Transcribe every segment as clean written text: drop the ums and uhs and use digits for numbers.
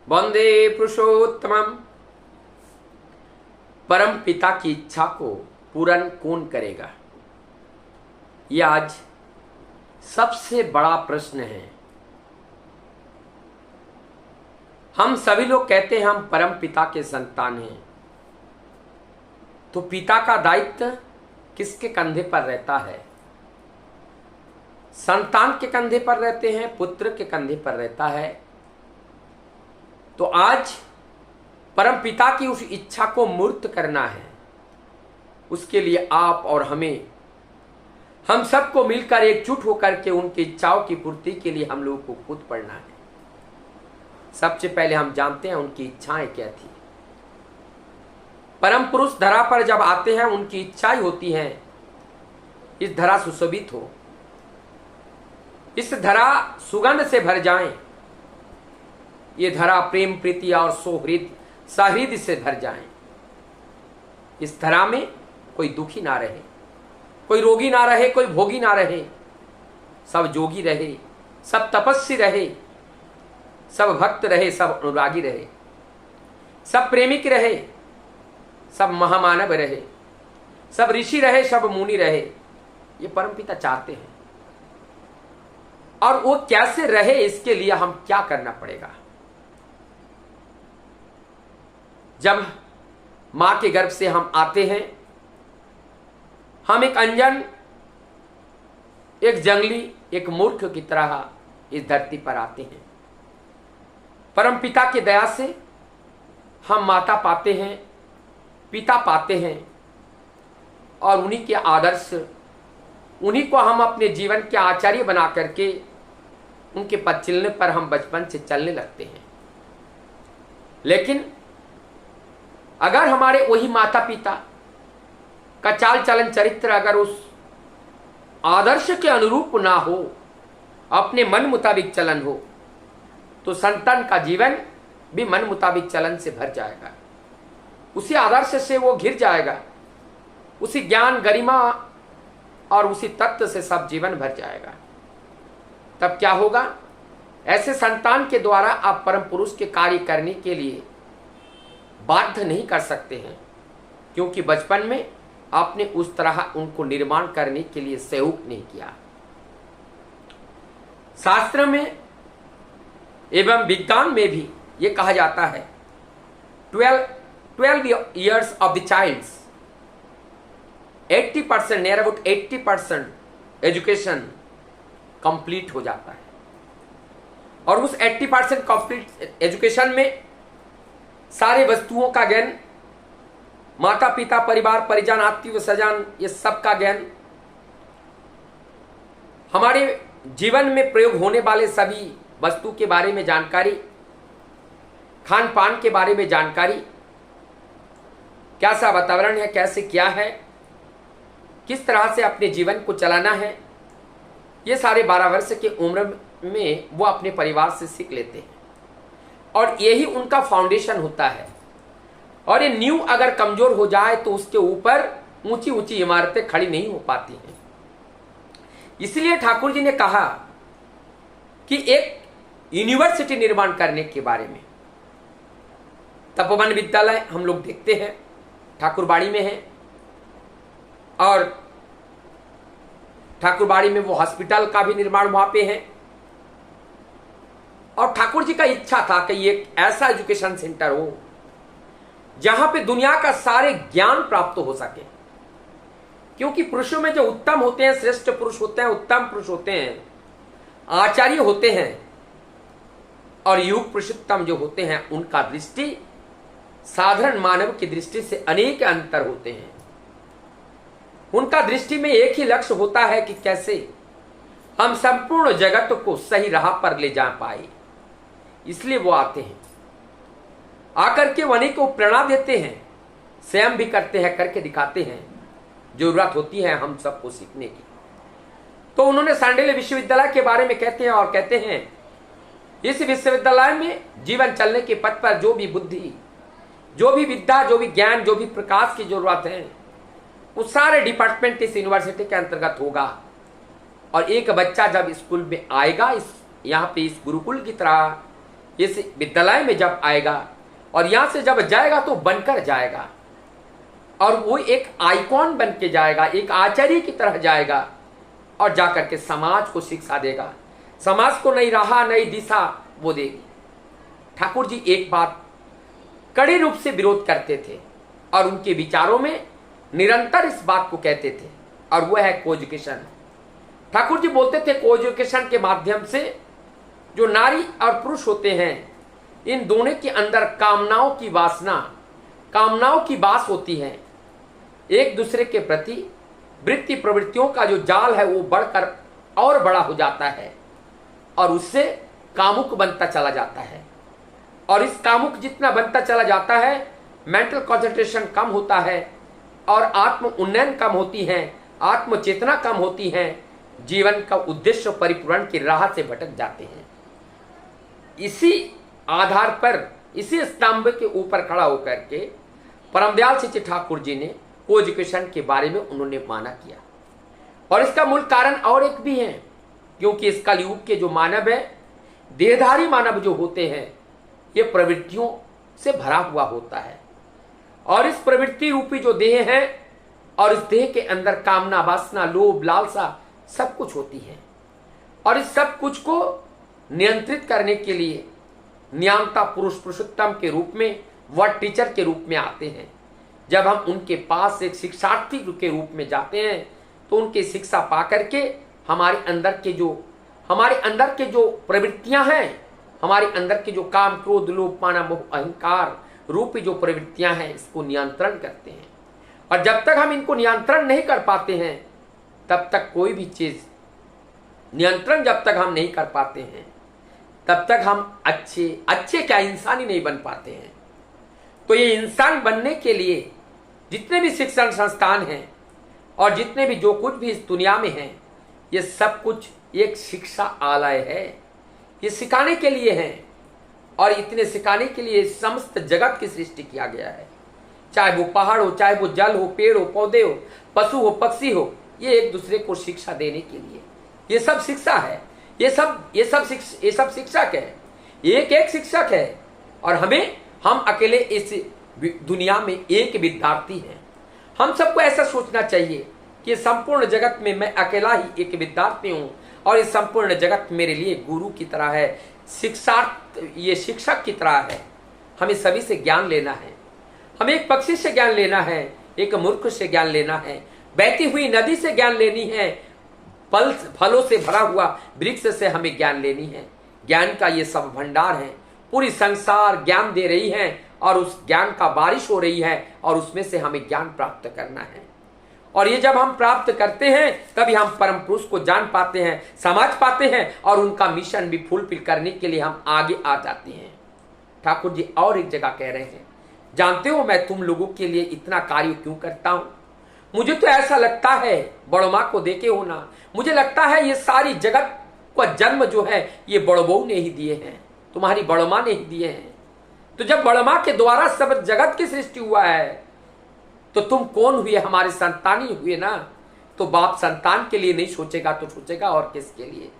वंदे पुरुषोत्तमम। परम पिता की इच्छा को पूर्ण कौन करेगा, यह आज सबसे बड़ा प्रश्न है। हम सभी लोग कहते हैं हम परम पिता के संतान हैं, तो पिता का दायित्व किसके कंधे पर रहता है? संतान के कंधे पर रहते हैं, पुत्र के कंधे पर रहता है। तो आज परम पिता की उस इच्छा को मूर्त करना है। उसके लिए आप और हम सबको मिलकर एकजुट होकर के उनकी इच्छाओं की पूर्ति के लिए हम लोगों को खुद पढ़ना है। सबसे पहले हम जानते हैं उनकी इच्छाएं क्या थी। परम पुरुष धरा पर जब आते हैं उनकी इच्छाएं होती हैं इस धरा सुशोभित हो, इस धरा सुगंध से भर जाए, ये धरा प्रेम प्रीति और सहृदय से भर जाए। इस धरा में कोई दुखी ना रहे, कोई रोगी ना रहे, कोई भोगी ना रहे, सब जोगी रहे, सब तपस्वी रहे, सब भक्त रहे, सब अनुरागी रहे, सब प्रेमिक रहे, सब महामानव रहे, सब ऋषि रहे, सब मुनि रहे। ये परमपिता चाहते हैं। और वो कैसे रहे, इसके लिए हम क्या करना पड़ेगा? जब मां के गर्भ से हम आते हैं, हम एक अनजान, एक जंगली, एक मूर्ख की तरह इस धरती पर आते हैं। परम पिता की दया से हम माता पाते हैं, पिता पाते हैं, और उन्हीं के आदर्श, उन्हीं को हम अपने जीवन के आचार्य बना करके उनके पद चलने पर हम बचपन से चलने लगते हैं। लेकिन अगर हमारे वही माता पिता का चाल चलन चरित्र अगर उस आदर्श के अनुरूप ना हो, अपने मन मुताबिक चलन हो, तो संतान का जीवन भी मन मुताबिक चलन से भर जाएगा। उसी आदर्श से वो घिर जाएगा, उसी ज्ञान गरिमा और उसी तत्व से सब जीवन भर जाएगा। तब क्या होगा? ऐसे संतान के द्वारा आप परम पुरुष के कार्य करने के लिए बाध्य नहीं कर सकते हैं, क्योंकि बचपन में आपने उस तरह उनको निर्माण करने के लिए सहयोग नहीं किया। शास्त्र में एवं विज्ञान में भी ये कहा जाता है 12 years of the child's 80%, near about 80% education complete हो जाता है। और उस 80% कंप्लीट एजुकेशन में सारे वस्तुओं का ज्ञान, माता पिता परिवार परिजन आत्मीय सजन, ये सब का ज्ञान, हमारे जीवन में प्रयोग होने वाले सभी वस्तु के बारे में जानकारी, खान पान के बारे में जानकारी, कैसा वातावरण है, कैसे क्या है, किस तरह से अपने जीवन को चलाना है, ये सारे 12 वर्ष की उम्र में वो अपने परिवार से सीख लेते हैं। और यही उनका फाउंडेशन होता है। और ये नींव अगर कमजोर हो जाए तो उसके ऊपर ऊंची ऊंची इमारतें खड़ी नहीं हो पाती हैं। इसलिए ठाकुर जी ने कहा कि एक यूनिवर्सिटी निर्माण करने के बारे में। तपोवन विद्यालय हम लोग देखते हैं ठाकुरबाड़ी में है, और ठाकुरबाड़ी में वो हॉस्पिटल का भी निर्माण वहां पे है। और ठाकुर जी का इच्छा था कि ये एक ऐसा एजुकेशन सेंटर हो जहां पे दुनिया का सारे ज्ञान प्राप्त हो सके। क्योंकि पुरुषों में जो उत्तम होते हैं, श्रेष्ठ पुरुष होते हैं, उत्तम पुरुष होते हैं, आचार्य होते हैं, और युग पुरुषोत्तम जो होते हैं, उनका दृष्टि साधारण मानव की दृष्टि से अनेक अंतर होते हैं। उनका दृष्टि में एक ही लक्ष्य होता है कि कैसे हम संपूर्ण जगत को सही राह पर ले जा पाए। इसलिए वो आते हैं, आकर के वनी को प्रेरणा देते हैं, स्वयं भी करते हैं, करके दिखाते हैं। जरूरत होती है हम सबको सीखने की। तो उन्होंने सांडिल्य विश्वविद्यालय के बारे में कहते हैं, और कहते हैं इस विश्वविद्यालय में जीवन चलने के पथ पर जो भी बुद्धि, जो भी विद्या, जो भी ज्ञान, जो भी प्रकाश की जरूरत है, वो सारे डिपार्टमेंट इस यूनिवर्सिटी के अंतर्गत होगा। और एक बच्चा जब स्कूल में आएगा, यहाँ पे इस गुरुकुल की तरह इस विद्यालय में जब आएगा और यहाँ से जब जाएगा तो बनकर जाएगा और वो एक आइकॉन बन के जाएगा, एक आचार्य की तरह जाएगा और जाकर के समाज को शिक्षा देगा, समाज को नई राह नई दिशा वो देगी। ठाकुर जी एक बात कड़े रूप से विरोध करते थे और उनके विचारों में निरंतर इस बात को कहते थे और वह है कोएजुकेशन। ठाकुर जी बोलते थे कोएजुकेशन के माध्यम से जो नारी और पुरुष होते हैं इन दोनों के अंदर कामनाओं की वासना, कामनाओं की बास होती है, एक दूसरे के प्रति वृत्ति प्रवृत्तियों का जो जाल है वो बढ़कर और बड़ा हो जाता है और उससे कामुक बनता चला जाता है और इस कामुक जितना बनता चला जाता है मेंटल कंसंट्रेशन कम होता है और आत्म उन्नयन कम होती है, आत्म चेतना कम होती है, जीवन का उद्देश्य परिपूर्ण की राह से भटक जाते हैं। इसी आधार पर इसी स्तंभ के ऊपर खड़ा होकर के परमदयाल सिंह ठाकुर जी ने कोएजुकेशन के बारे में उन्होंने माना किया और इसका मूल कारण और एक भी है, क्योंकि इस कलयुग के जो मानव है, देहधारी मानव जो होते हैं, ये प्रवृत्तियों से भरा हुआ होता है और इस प्रवृत्ति रूपी जो देह है और इस देह के अंदर कामना वासना लोभ लालसा सब कुछ होती है और इस सब कुछ को नियंत्रित करने के लिए नियंता पुरुष पुरुषोत्तम के रूप में वह टीचर के रूप में आते हैं। जब हम उनके पास एक शिक्षार्थी के रूप में जाते हैं तो उनकी शिक्षा पा करके हमारे अंदर के जो प्रवृत्तियां हैं, हमारे अंदर के जो काम क्रोध लोभ माना मोह अहंकार रूपी जो प्रवृत्तियां हैं इसको नियंत्रण करते हैं और जब तक हम इनको नियंत्रण नहीं कर पाते हैं तब तक कोई भी चीज नियंत्रण जब तक हम नहीं कर पाते हैं तब तक हम अच्छे क्या इंसान ही नहीं बन पाते हैं। तो ये इंसान बनने के लिए जितने भी शिक्षण संस्थान हैं और जितने भी जो कुछ भी इस दुनिया में हैं ये सब कुछ एक शिक्षा आलय है, ये सिखाने के लिए है और इतने सिखाने के लिए समस्त जगत की सृष्टि किया गया है, चाहे वो पहाड़ हो, चाहे वो जल हो, पेड़ हो, पौधे हो, पशु हो, पक्षी हो, ये एक दूसरे को शिक्षा देने के लिए ये सब शिक्षा है, ये सब शिक्षक है, एक एक शिक्षक है और हम अकेले इस दुनिया में एक विद्यार्थी हैं। हम सबको ऐसा सोचना चाहिए कि संपूर्ण जगत में मैं अकेला ही एक विद्यार्थी हूं और इस संपूर्ण जगत मेरे लिए गुरु की तरह है, ये शिक्षक की तरह है। हमें सभी से ज्ञान लेना है, हमें एक पक्षी से ज्ञान लेना है, एक मूर्ख से ज्ञान लेना है, बहती हुई नदी से ज्ञान लेनी है, फलों से भरा हुआ वृक्ष से हमें ज्ञान लेनी है। ज्ञान का ये सब भंडार है, पूरी संसार ज्ञान दे रही है और उस ज्ञान का बारिश हो रही है और उसमें से हमें ज्ञान प्राप्त करना है और ये जब हम प्राप्त करते हैं तभी हम परम पुरुष को जान पाते हैं, समझ पाते हैं और उनका मिशन भी फुलफिल करने के लिए हम आगे आ जाते हैं। ठाकुर जी और एक जगह कह रहे हैं, जानते हो मैं तुम लोगों के लिए इतना कार्य क्यों करता हूं? मुझे तो ऐसा लगता है, बड़ो माँ को देखे हो ना, मुझे लगता है ये सारी जगत का जन्म जो है ये बड़ो बहू ने ही दिए हैं, तुम्हारी बड़ो माँ ने ही दिए हैं। तो जब बड़ो माँ के द्वारा सब जगत की सृष्टि हुआ है तो तुम कौन हुए? हमारे संतान ही हुए ना। तो बाप संतान के लिए नहीं सोचेगा तो सोचेगा और किसके लिए?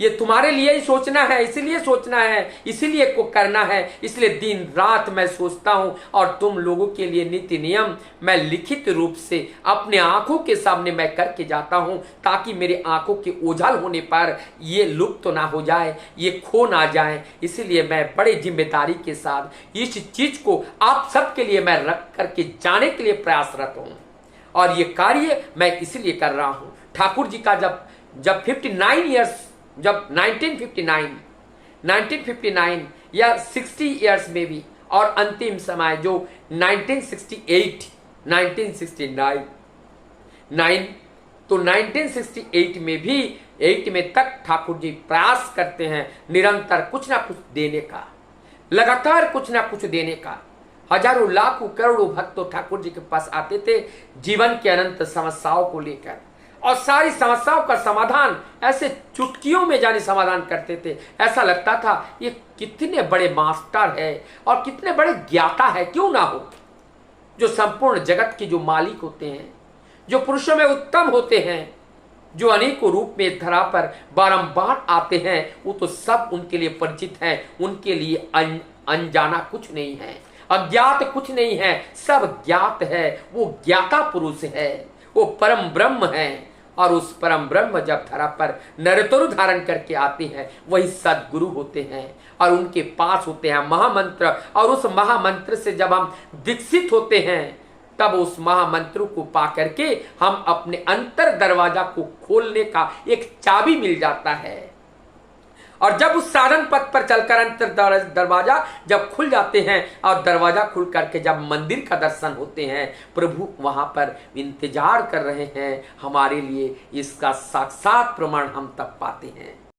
ये तुम्हारे लिए ही सोचना है, इसीलिए सोचना है, इसीलिए को करना है। इसलिए दिन रात मैं सोचता हूं और तुम लोगों के लिए नीति नियम मैं लिखित रूप से अपने आंखों के सामने मैं करके जाता हूं ताकि मेरे आंखों के ओझल होने पर ये लुप्त तो ना हो जाए, ये खो ना जाए। इसीलिए मैं बड़े जिम्मेदारी के साथ इस चीज को आप सबके लिए मैं रख करके जाने के लिए प्रयासरत हूं और ये कार्य मैं इसलिए कर रहा हूं। ठाकुर जी का जब 59 ईयर्स, जब 1959 या 60 इयर्स में भी और अंतिम समय जो 1968 तो 1968 में भी 8 में तक ठाकुर जी प्रयास करते हैं निरंतर कुछ ना कुछ देने का, लगातार कुछ ना कुछ देने का। हजारों लाखों करोड़ों भक्त तो ठाकुर जी के पास आते थे जीवन के अनंत समस्याओं को लेकर और सारी समस्याओं का समाधान ऐसे चुटकियों में जाने समाधान करते थे। ऐसा लगता था ये कितने बड़े मास्टर है और कितने बड़े ज्ञाता है, क्यों ना हो, जो संपूर्ण जगत के जो मालिक होते हैं, जो पुरुषों में उत्तम होते हैं, जो अनेकों रूप में धरा पर बारंबार आते हैं, वो तो सब उनके लिए परिचित हैं। उनके लिए अनजाना कुछ नहीं है, अज्ञात कुछ नहीं है, सब ज्ञात है। वो ज्ञाता पुरुष है, वो परम ब्रह्म है। और उस परम ब्रह्म जब धरा पर नरतरु धारण करके आते हैं, वही सदगुरु होते हैं और उनके पास होते हैं महामंत्र। और उस महामंत्र से जब हम विकसित होते हैं, तब उस महामंत्र को पा करके हम अपने अंतर दरवाजा को खोलने का एक चाबी मिल जाता है। और जब उस साधन पथ पर चलकर अंतर दरवाजा जब खुल जाते हैं और दरवाजा खुल करके जब मंदिर का दर्शन होते हैं, प्रभु वहां पर इंतजार कर रहे हैं हमारे लिए। इसका साक्षात प्रमाण हम तब पाते हैं।